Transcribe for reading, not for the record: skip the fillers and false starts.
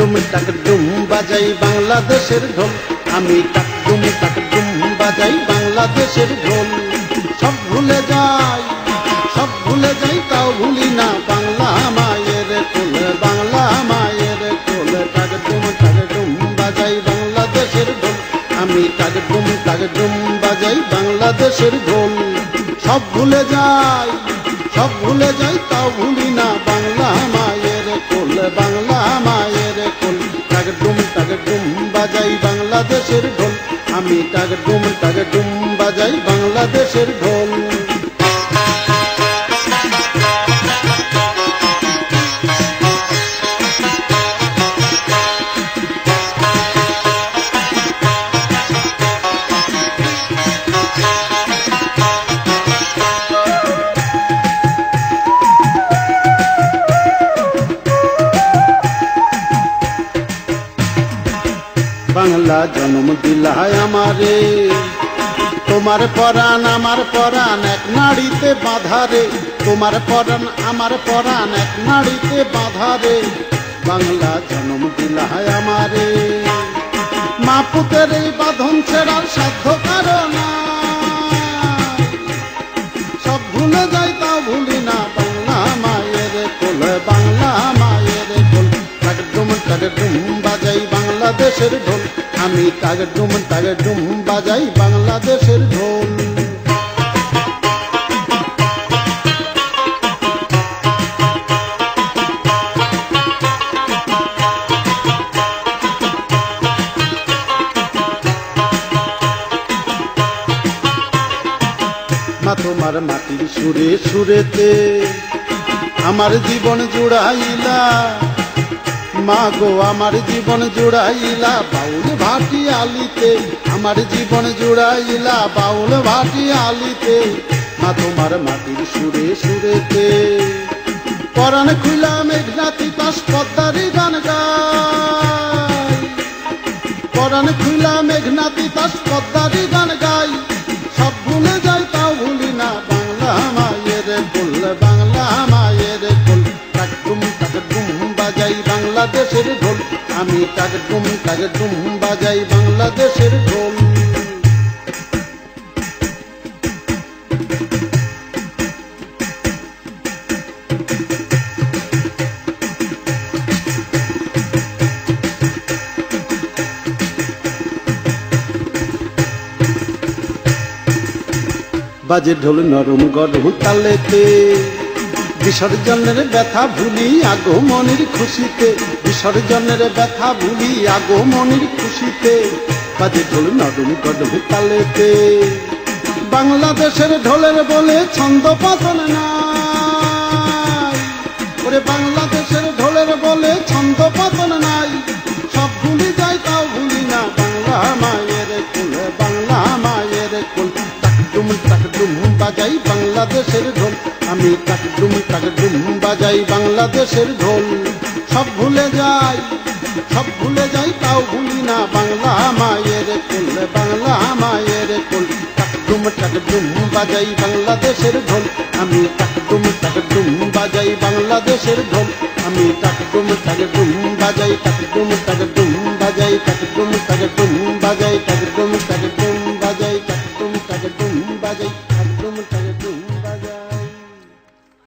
ডুম বাজাই বাংলাদেশের ঢোল, আমি টাক ডুম বাজাই বাংলাদেশের ঢোল। সব ভুলে যাই, সব ভুলে যাই, তাও ভুলি না বাংলা মায়ের কোল, বাংলা মায়ের কোল। টাক ডুম বাজাই বাংলাদেশের ঢোল, আমি টাক ডুম বাজাই বাংলাদেশের ঢোল। সব ভুলে যাই, সব ভুলে যাই, তাও ভুলি না বাংলা মায়ের কোল, বাংলা মায়ের কোল। টাক ডুম বাজাই বাংলাদেশের ঢোল, আমি টাক ডুম বাজাই বাংলাদেশের ঢোল। বাংলা জন্ম দিলায় আমারে, তোমার পরাণ আমার পরাণ এক নাড়িতে বাঁধারে, তোমার পরাণ আমার পরাণ এক নাড়িতে বাঁধারে। বাংলা জন্ম দিলায় আমারে, মা পুতের এই বাঁধন ছেড়ার সাধ্য কারণ, সব ভুলে যাই তাও ভুলি না বাংলা মায়ের কোল, বাংলা মায়ের কোল। টাক ডুম বাজাই বাংলাদেশের ঢোল, আমি টাক ডুম বাজাই বাংলাদেশের ঢোল। মা তোমার মাটির সুরে সুরেতে আমার জীবন জুড়াইলা, মা গো আমার জীবন জুড়াইলা বাউল ভাটি আলিতে, আমার জীবন জুড়াইলা বাউল ভাটি আলিতে। মা তোমার মাটির সুরে সুরেতে পরাণ খুইলা মেঘনাতি তাস পদ্মারি গান গাই, পরাণ খুইলা মেঘনাতি তাস পদ্মারি গান গাই। সব ভুলে যাই তাও ভুলি না বাংলা মায়ের কোল, বাংলা মায়ের কোল। টাক ডুম বাজাই বাংলাদেশের ঢোল, আমি টাক ডুম বাজাই বাংলাদেশের ঢোল। বাজে ঢোল নরম গরম তালেতে, বিসর্জনের ব্যথা ভুলি আগমনের খুশিতে, বিসর্জনের ব্যথা ভুলি আগমনের খুশিতে। বাজে ঢোল নরম গরম তালেতে, বাংলাদেশের ঢোলের বলে ছন্দ পাতন নাই, ওরে বাংলাদেশের ঢোলের বলে ছন্দ পাতন নাই। সব ভুলি যাই তাও ভুলি না বাংলা মায়ের কোল, বাংলা মায়ের কোল। টাক ডুম বাজাই বাংলাদেশের ঢোল, আমি টাক ডুম বাজাই বাংলাদেশের ঢোল। সব ভুলে যাই, সব ভুলে যাই, তাও ভুলি না বাংলা মায়ের কোল, বাংলা মায়ের কোল। টাক ডুম বাজাই বাংলাদেশের ঢোল, আমি টাক ডুম বাজাই বাংলাদেশের ঢোল, আমি টাক ডুম বাজাই, টাক ডুম বাজাই, টাক ডুম বাজাই।